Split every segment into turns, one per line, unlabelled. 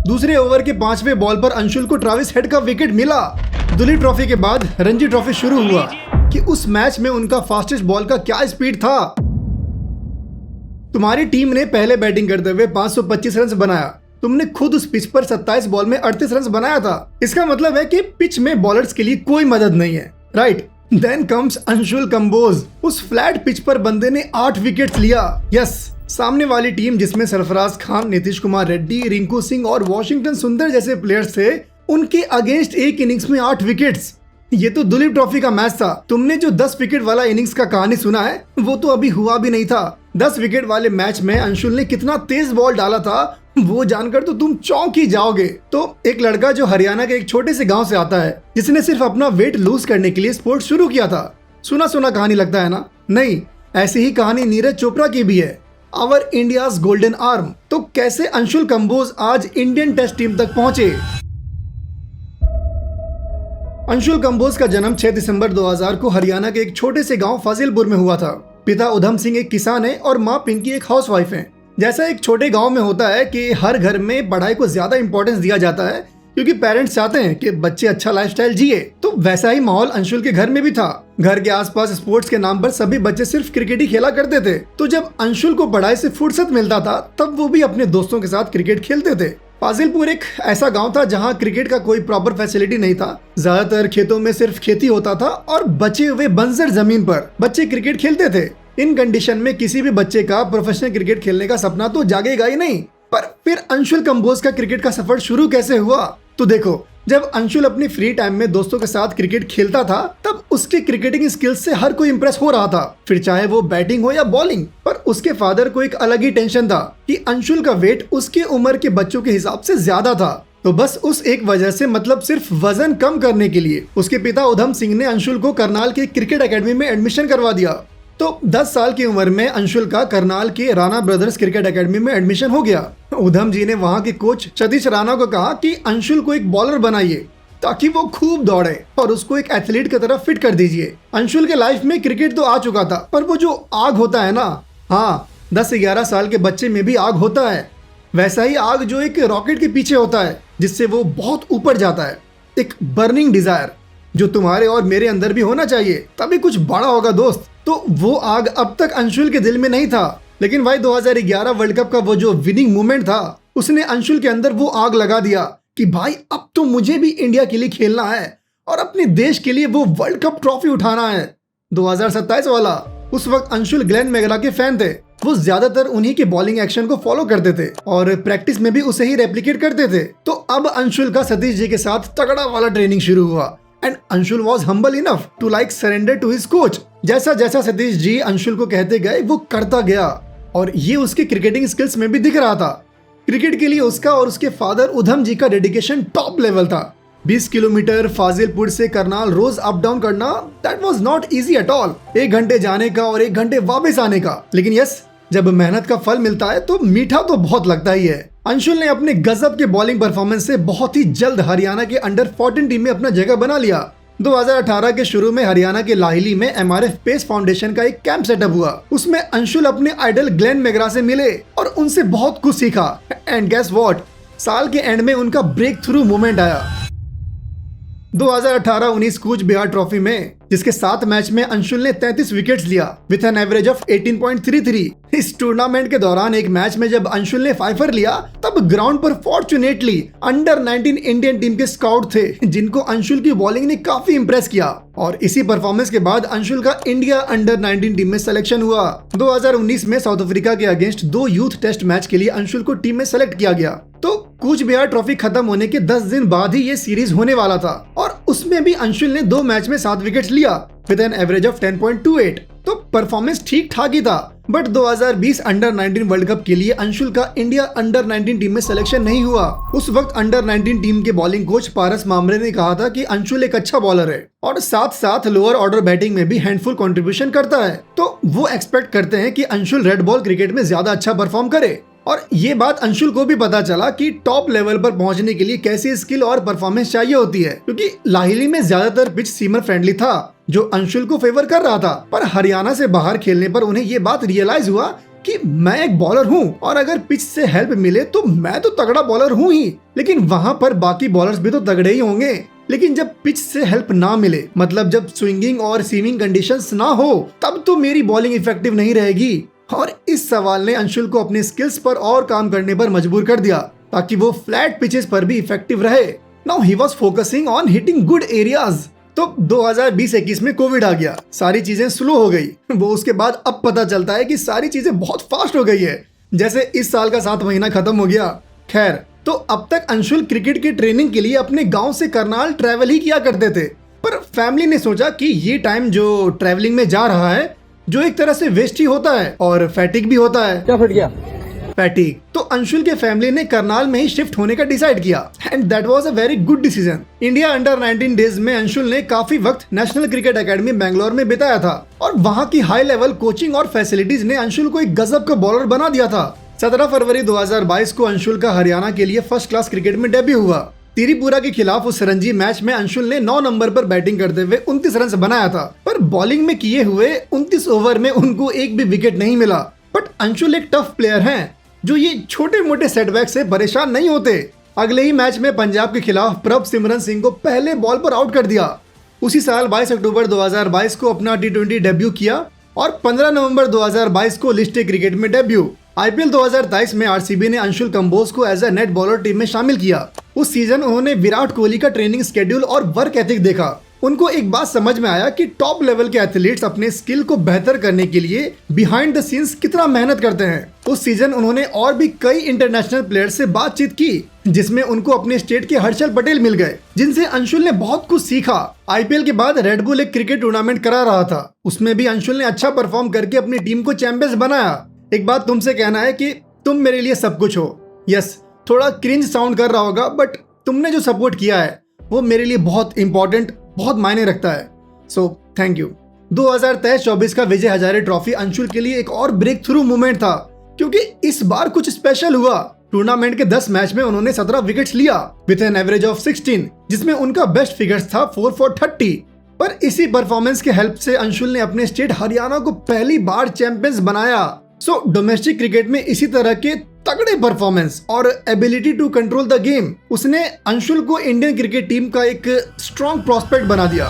दूसरे ओवर के 5वें बॉल पर अंशुल को ट्रेविस हेड का विकेट मिला। दुलीप ट्रॉफी के बाद रणजी ट्रॉफी शुरू हुआ कि उस मैच में उनका फास्टेस्ट बॉल का क्या स्पीड था। तुम्हारी टीम ने पहले बैटिंग करते हुए 525 रन बनाया। तुमने खुद उस पिच पर 27 बॉल में 38 रन बनाया था। इसका मतलब है कि पिच में बॉलर्स के लिए कोई मदद नहीं है, right? Then comes Anshul Kamboj. उस फ्लैट पिच पर बंदे ने 8 विकेट लिया। यस, सामने वाली टीम जिसमें सरफराज खान, नीतीश कुमार रेड्डी, रिंकू सिंह और वॉशिंगटन सुंदर जैसे प्लेयर्स थे, उनके अगेंस्ट एक इनिंग्स में 8 विकेट्स। ये तो दुलीप ट्रॉफी का मैच था। तुमने जो 10 विकेट वाला इनिंग्स का कहानी सुना है वो तो अभी हुआ भी नहीं था। 10 विकेट वाले मैच में अंशुल ने कितना तेज बॉल डाला था वो जानकर तो तुम चौंक ही जाओगे। तो एक लड़का जो हरियाणा के एक छोटे से गांव से आता है, जिसने सिर्फ अपना वेट लूज करने के लिए स्पोर्ट शुरू किया था। सुना सुना कहानी लगता है ना? नहीं, ऐसी ही कहानी नीरज चोपड़ा की भी है, आवर इंडियाज गोल्डन आर्म। तो कैसे अंशुल कंबोज आज इंडियन टेस्ट टीम तक पहुंचे? अंशुल कंबोज का जन्म 6 दिसंबर 2000 को हरियाणा के एक छोटे से गांव फाजिलपुर में हुआ था। पिता उधम सिंह एक किसान है और माँ पिंकी एक हाउसवाइफ है। जैसा एक छोटे गांव में होता है कि हर घर में पढ़ाई को ज्यादा इंपॉर्टेंस दिया जाता है क्योंकि पेरेंट्स चाहते हैं कि बच्चे अच्छा लाइफस्टाइल जिए, तो वैसा ही माहौल अंशुल के घर में भी था। घर के आसपास स्पोर्ट्स के नाम पर सभी बच्चे सिर्फ क्रिकेट ही खेला करते थे। तो जब अंशुल को पढ़ाई से फुर्सत मिलता था तब वो भी अपने दोस्तों के साथ क्रिकेट खेलते थे। फाजिलपुर एक ऐसा गांव था जहां क्रिकेट का कोई प्रॉपर फैसिलिटी नहीं था। ज्यादातर खेतों में सिर्फ खेती होता था और बचे हुए बंजर जमीन पर बच्चे क्रिकेट खेलते थे। इन कंडीशन में किसी भी बच्चे का प्रोफेशनल क्रिकेट खेलने का सपना तो जागेगा ही नहीं। पर फिर अंशुल कंबोज का क्रिकेट का सफर शुरू कैसे हुआ? तो देखो, जब अंशुल अपनी फ्री टाइम में दोस्तों के साथ क्रिकेट खेलता था तब उसके क्रिकेटिंग स्किल्स से हर कोई इंप्रेस हो रहा था, फिर चाहे वो बैटिंग हो या बॉलिंग। पर उसके फादर को एक अलग ही टेंशन था कि अंशुल का वेट उसके उम्र के बच्चों के हिसाब से ज्यादा था। तो बस उस एक वजह से, मतलब सिर्फ वजन कम करने के लिए, उसके पिता उधम सिंह ने अंशुल को करनाल के क्रिकेट एकेडमी में एडमिशन करवा दिया। तो 10 साल की उम्र में अंशुल का करनाल के राणा ब्रदर्स क्रिकेट एकेडमी में एडमिशन हो गया। उधम जी ने वहां के कोच सतीश राणा को कहा कि अंशुल को एक बॉलर बनाइए ताकि वो खूब दौड़े और उसको एक एथलीट की तरह फिट कर दीजिए। अंशुल के लाइफ में क्रिकेट तो आ चुका था, पर वो जो आग होता है ना, हाँ, 10-11 साल के बच्चे में भी आग होता है। वैसा ही आग जो एक रॉकेट के पीछे होता है जिससे वो बहुत ऊपर जाता है। एक बर्निंग डिजायर जो तुम्हारे और मेरे अंदर भी होना चाहिए, तभी कुछ बड़ा होगा दोस्त। तो वो आग अब तक अंशुल के दिल में नहीं था, लेकिन भाई 2011 वर्ल्ड कप का वो जो विनिंग मोमेंट था उसने अंशुल के अंदर वो आग लगा दिया कि भाई अब तो मुझे भी इंडिया के लिए खेलना है और अपने देश के लिए वो वर्ल्ड कप ट्रॉफी उठाना है, 2027 वाला। उस वक्त अंशुल ग्लेन मैकग्रा के फैन थे। वो ज्यादातर उन्हीं के बॉलिंग एक्शन को फॉलो करते थे और प्रैक्टिस में भी उसे ही रेप्लिकेट करते थे। तो अब अंशुल का सतीश जी के साथ तगड़ा वाला ट्रेनिंग शुरू हुआ and Anshul was humble enough to surrender to his coach. जैसा जैसा सतीश जी अंशुल को कहते गए वो करता गया और ये उसके क्रिकेटिंग स्किल्स में भी दिख रहा था। क्रिकेट के लिए उसका और उसके फादर उधम जी का डेडिकेशन टॉप लेवल था। 20 किलोमीटर फाजिलपुर से करनाल रोज अप डाउन करना, that was not easy at all. 1 घंटे जाने का और 1 घंटे वापस आने का। लेकिन यस, जब मेहनत का फल मिलता है तो मीठा तो बहुत लगता ही है। अंशुल ने अपने गजब के बॉलिंग परफॉर्मेंस से बहुत ही जल्द हरियाणा के अंडर 14 टीम में अपना जगह बना लिया। 2018 के शुरू में हरियाणा के लाहिली में MRF पेस फाउंडेशन का एक कैंप सेटअप हुआ। उसमें अंशुल अपने आइडल ग्लेन मैकग्रा से मिले और उनसे बहुत कुछ सीखा। एंड गेस व्हाट, साल के एंड में उनका ब्रेक थ्रू मोमेंट आया। 2018-19 कूच बिहार ट्रॉफी में, जिसके 7 मैच में अंशुल ने 33 विकेट्स लिया विथ एन एवरेज ऑफ 18.33। इस टूर्नामेंट के दौरान एक मैच में जब अंशुल ने 5 लिया तब ग्राउंड पर फॉर्चुनेटली अंडर 19 इंडियन टीम के स्काउट थे जिनको अंशुल की बॉलिंग ने काफी इंप्रेस किया और इसी परफॉर्मेंस के बाद अंशुल का इंडिया अंडर 19 टीम में सिलेक्शन हुआ। 2019 में साउथ अफ्रीका के अगेंस्ट 2 यूथ टेस्ट मैच के लिए अंशुल को टीम में सेलेक्ट किया गया। तो कूच बिहार ट्रॉफी खत्म होने के 10 दिन बाद ही ये सीरीज होने वाला था और उसमें भी अंशुल ने 2 मैच में 7 विकेट्स लिया विद एन एवरेज ऑफ 10.28। तो परफॉर्मेंस ठीक ठाक ही था। बट 2020 अंडर 19 वर्ल्ड कप के लिए अंशुल का इंडिया अंडर 19 टीम में सिलेक्शन नहीं हुआ। उस वक्त अंडर 19 टीम के बॉलिंग कोच पारस मामरे ने कहा था कि अंशुल एक अच्छा बॉलर है और साथ साथ लोअर ऑर्डर बैटिंग में भी हैंडफुल कंट्रीब्यूशन करता है, तो वो एक्सपेक्ट करते हैं कि अंशुल रेड बॉल क्रिकेट में ज्यादा अच्छा परफॉर्म करे। और ये बात अंशुल को भी पता चला कि टॉप लेवल पर पहुंचने के लिए कैसी स्किल और परफॉर्मेंस चाहिए होती है, क्योंकि लाहिली में ज्यादातर पिच सीमर फ्रेंडली था जो अंशुल को फेवर कर रहा था। पर हरियाणा से बाहर खेलने पर उन्हें ये बात रियलाइज हुआ कि मैं एक बॉलर हूँ और अगर पिच से हेल्प मिले तो मैं तो तगड़ा बॉलर हूँ ही, लेकिन वहाँ पर बाकी बॉलर्स भी तो तगड़े ही होंगे। लेकिन जब पिच से हेल्प ना मिले, मतलब जब स्विंगिंग और सीमिंग कंडीशंस ना हो, तब तो मेरी बॉलिंग इफेक्टिव नहीं रहेगी। और इस सवाल ने अंशुल को अपने स्किल्स पर और काम करने पर मजबूर कर दिया ताकि वो फ्लैट पिचेस पर भी इफेक्टिव रहे। Now he was focusing on hitting good areas. तो 2020-21 में कोविड आ गया, सारी चीजें स्लो हो गई। वो उसके बाद अब पता चलता है कि सारी चीजें बहुत फास्ट हो गई है, जैसे इस साल का 7 महीना खत्म हो गया। खैर, तो अब तक अंशुल क्रिकेट की ट्रेनिंग के लिए अपने गांव से करनाल ट्रैवल ही किया करते थे, पर फैमिली ने सोचा कि ये टाइम जो ट्रैवलिंग में जा रहा है, जो एक तरह से वेस्ट ही होता है और फैटिक भी होता है।
क्या फट गया?
फैटिक। तो अंशुल के फैमिली ने करनाल में ही शिफ्ट होने का डिसाइड किया and that was a very good decision. India under 19 days में अंशुल ने काफी वक्त नेशनल क्रिकेट एकेडमी बेंगलोर में बिताया था और वहाँ की हाई लेवल कोचिंग और फैसिलिटीज ने अंशुल को एक गजब का बॉलर बना दिया था। 17 फरवरी 2022 को अंशुल का हरियाणा के लिए फर्स्ट क्लास क्रिकेट में डेब्यू हुआ। त्रिपुरा के खिलाफ उस रणजी मैच में अंशुल ने 9 नंबर पर बैटिंग करते हुए 29 रन बनाया था, पर बॉलिंग में किए हुए 29 ओवर में उनको एक भी विकेट नहीं मिला। बट अंशुल एक टफ प्लेयर हैं जो ये छोटे मोटे सेटबैक से परेशान नहीं होते। अगले ही मैच में पंजाब के खिलाफ प्रभ सिमरन सिंह को पहले बॉल पर आउट कर दिया। उसी साल 22 अक्टूबर 2022 को अपना T20 डेब्यू किया और 15 नवंबर 2022 को लिस्ट ए क्रिकेट में डेब्यू। आईपीएल 2023 में आरसीबी ने अंशुल कंबोज को as a net bowler team में शामिल किया। उस सीजन उन्होंने विराट कोहली का ट्रेनिंग स्केड्यूल और वर्क एथिक देखा। उनको एक बात समझ में आया कि टॉप लेवल के एथलीट्स अपने स्किल को बेहतर करने के लिए बिहाइंड द सीन्स कितना मेहनत करते हैं। उस सीजन उन्होंने और भी कई इंटरनेशनल प्लेयर्स से बातचीत की, जिसमें उनको अपने स्टेट के हर्षल पटेल मिल गए, जिनसे अंशुल ने बहुत कुछ सीखा। आईपीएल के बाद रेड बुल एक क्रिकेट टूर्नामेंट करा रहा था, उसमें भी अंशुल ने अच्छा परफॉर्म करके अपनी टीम को चैंपियंस बनाया। एक बात तुमसे कहना है कि तुम मेरे लिए सब कुछ हो। यस, थोड़ा क्रिंज साउंड कर रहा होगा, बट तुमने जो सपोर्ट किया है वो मेरे लिए बहुत इंपॉर्टेंट, बहुत मायने रखता है। So thank you. 2023-24 का विजय हजारे ट्रॉफी अंशुल के लिए एक और ब्रेक थ्रू मोमेंट था, क्योंकि इस बार कुछ स्पेशल हुआ। टूर्नामेंट के 10 मैच में उन्होंने 17 विकेट्स लिया विद एन एवरेज ऑफ 16, जिसमें उनका बेस्ट फिगर्स था 4 for 30। पर इसी परफॉर्मेंस के हेल्प से अंशुल ने अपने स्टेट हरियाणा को पहली बार चैंपियंस बनाया। सो डोमेस्टिक क्रिकेट में इसी तरह के तगड़े परफॉर्मेंस और ability to control the game उसने अंशुल को इंडियन क्रिकेट टीम का एक स्ट्रॉन्ग प्रोस्पेक्ट बना दिया।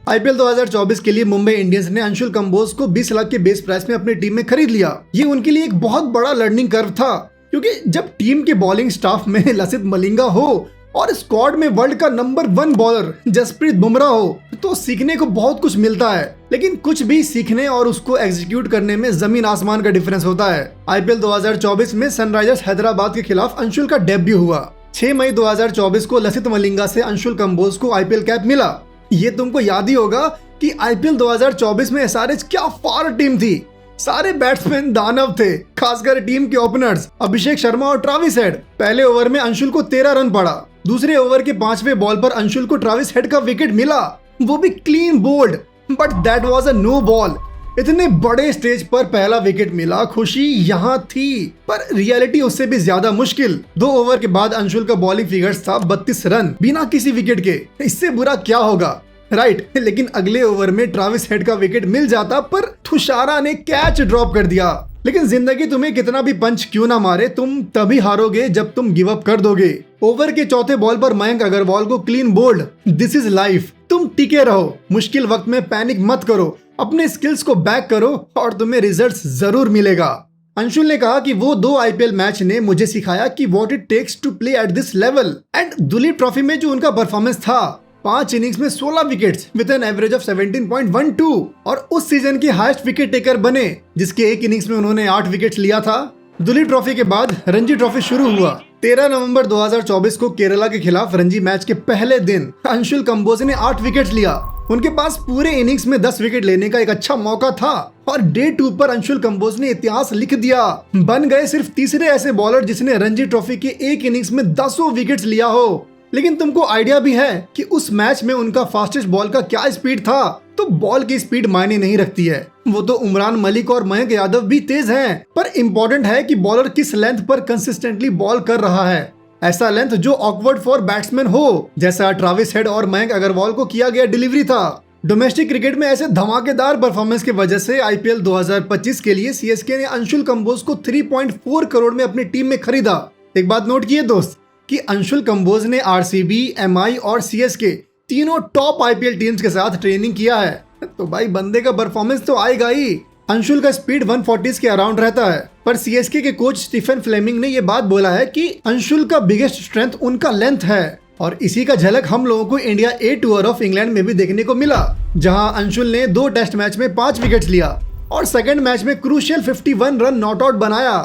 आईपीएल 2024 के लिए मुंबई इंडियंस ने अंशुल कंबोज को 20 लाख के बेस प्राइस में अपनी टीम में खरीद लिया। ये उनके लिए एक बहुत बड़ा लर्निंग कर्व था, क्योंकि जब टीम के बॉलिंग स्टाफ में लसित मलिंगा हो और स्क्वाड में वर्ल्ड का नंबर 1 बॉलर जसप्रीत बुमराह हो, तो सीखने को बहुत कुछ मिलता है, लेकिन कुछ भी सीखने और उसको एग्जीक्यूट करने में जमीन आसमान का डिफरेंस होता है। आईपीएल 2024 में सनराइजर्स हैदराबाद के खिलाफ अंशुल का डेब्यू हुआ। 6 मई 2024 को लसित मलिंगा से अंशुल कंबोज को आईपीएल कैप मिला। ये तुमको याद ही होगा कि आईपीएल 2024 में एसआरएच क्या फार टीम थी। सारे बैट्समैन दानव थे, खासकर टीम के ओपनर्स अभिषेक शर्मा और ट्राविस हेड। पहले ओवर में अंशुल को 13 रन पड़ा। दूसरे ओवर के 5वें बॉल पर अंशुल को ट्राविस हेड का विकेट मिला, वो भी clean bowled, but that was a no ball. इतने बड़े स्टेज पर पहला विकेट मिला, खुशी यहाँ थी, पर रियलिटी उससे भी ज्यादा मुश्किल। 2 ओवर के बाद अंशुल का बॉलिंग फिगर्स था 32 रन बिना किसी विकेट के। इससे बुरा क्या होगा, राइट? लेकिन अगले ओवर में ट्राविस हेड का विकेट मिल जाता, पर थुशारा ने कैच ड्रॉप कर दिया। लेकिन जिंदगी तुम्हें कितना भी पंच क्यों ना मारे, तुम तभी हारोगे जब तुम गिव अप कर दोगे। ओवर के 4थे बॉल पर मयंक अग्रवाल को clean bowled. This is life. तुम टिके रहो, मुश्किल वक्त में पैनिक मत करो, अपने स्किल्स को बैक करो और तुम्हें रिजल्ट्स जरूर मिलेगा। अंशुल ने कहा कि वो 2 आईपीएल मैच ने मुझे सिखाया कि what it takes to play at this level. And Duleep trophy में जो उनका परफॉर्मेंस था, 5 इनिंग्स में 16 wickets with an average of 17.12 और उस सीजन के हाईएस्ट विकेट टेकर बने, जिसके एक इनिंग्स में उन्होंने 8 विकेट्स लिया था। दुलीप ट्रॉफी के बाद रणजी ट्रॉफी शुरू हुआ। 13 नवंबर 2024 को केरला के खिलाफ रणजी मैच के पहले दिन अंशुल कंबोज ने 8 विकेट्स लिया। उनके पास पूरे इनिंग्स में 10 विकेट लेने का एक अच्छा मौका था और डे 2 पर अंशुल कंबोज ने इतिहास लिख दिया। बन गए सिर्फ तीसरे ऐसे बॉलर जिसने रणजी ट्रॉफी के एक इनिंग्स में 10 विकेट्स लिया हो। लेकिन तुमको आइडिया भी है कि उस मैच में उनका फास्टेस्ट बॉल का क्या स्पीड था? तो बॉल की स्पीड मायने नहीं रखती है, वो तो उमरान मलिक और मयंक यादव भी तेज हैं, पर इम्पोर्टेंट है कि बॉलर किस लेंथ पर कंसिस्टेंटली बॉल कर रहा है। ऐसा लेंथ जो ऑकवर्ड फॉर बैट्समैन हो, जैसा ट्राविस हेड और मयंक अग्रवाल को किया गया डिलीवरी था। डोमेस्टिक क्रिकेट में ऐसे धमाकेदार परफॉर्मेंस की वजह से आईपीएल 2025 के लिए सीएसके ने अंशुल कंबोज को 3.4 करोड़ में अपनी टीम में खरीदा। एक बात नोट किए दोस्त कि अंशुल कंबोज ने आरसीबी, एमआई और सीएसके तीनों टॉप आईपीएल टीम्स के साथ ट्रेनिंग किया है, तो भाई बंदे का परफॉर्मेंस तो आएगा ही। अंशुल का स्पीड 140 के अराउंड रहता है, पर सीएसके के कोच स्टीफन फ्लेमिंग ने यह बात बोला है कि अंशुल का बिगेस्ट स्ट्रेंथ उनका लेंथ है। और इसी का झलक हम लोगों को India A tour of England में भी देखने को मिला, जहां अंशुल ने 2 टेस्ट मैच में 5 विकेट्स लिया और सेकंड मैच में क्रूशियल 51 रन नॉट आउट बनाया।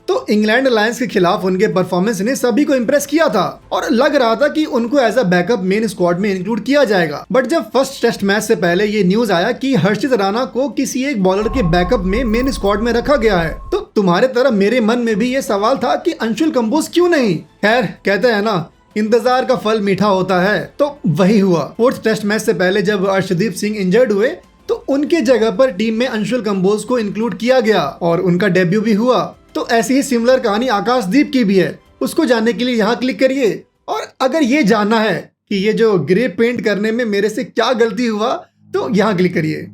तो इंग्लैंड अलायंस के खिलाफ उनके परफॉर्मेंस ने सभी को इंप्रेस किया था और लग रहा था कि उनको as a backup main squad में इंक्लूड किया जाएगा। बट जब फर्स्ट टेस्ट मैच से पहले ये न्यूज आया कि हर्षित राणा को किसी एक बॉलर के बैकअप में मेन स्क्वाड में रखा गया है, तो तुम्हारे तरह मेरे मन में भी ये सवाल था कि अंशुल कंबोज क्यों नहीं। खैर, कहते हैं ना, इंतजार का फल मीठा होता है, तो वही हुआ। फोर्थ टेस्ट मैच से पहले जब अर्शदीप सिंह इंजर्ड हुए तो उनके जगह पर टीम में अंशुल कंबोज को इंक्लूड किया गया और उनका डेब्यू भी हुआ। तो ऐसी ही सिमिलर कहानी आकाशदीप की भी है। उसको जानने के लिए यहाँ क्लिक करिए। और अगर ये जानना है कि ये जो ग्रे पेंट करने में मेरे से क्या गलती हुआ, तो यहाँ क्लिक करिए।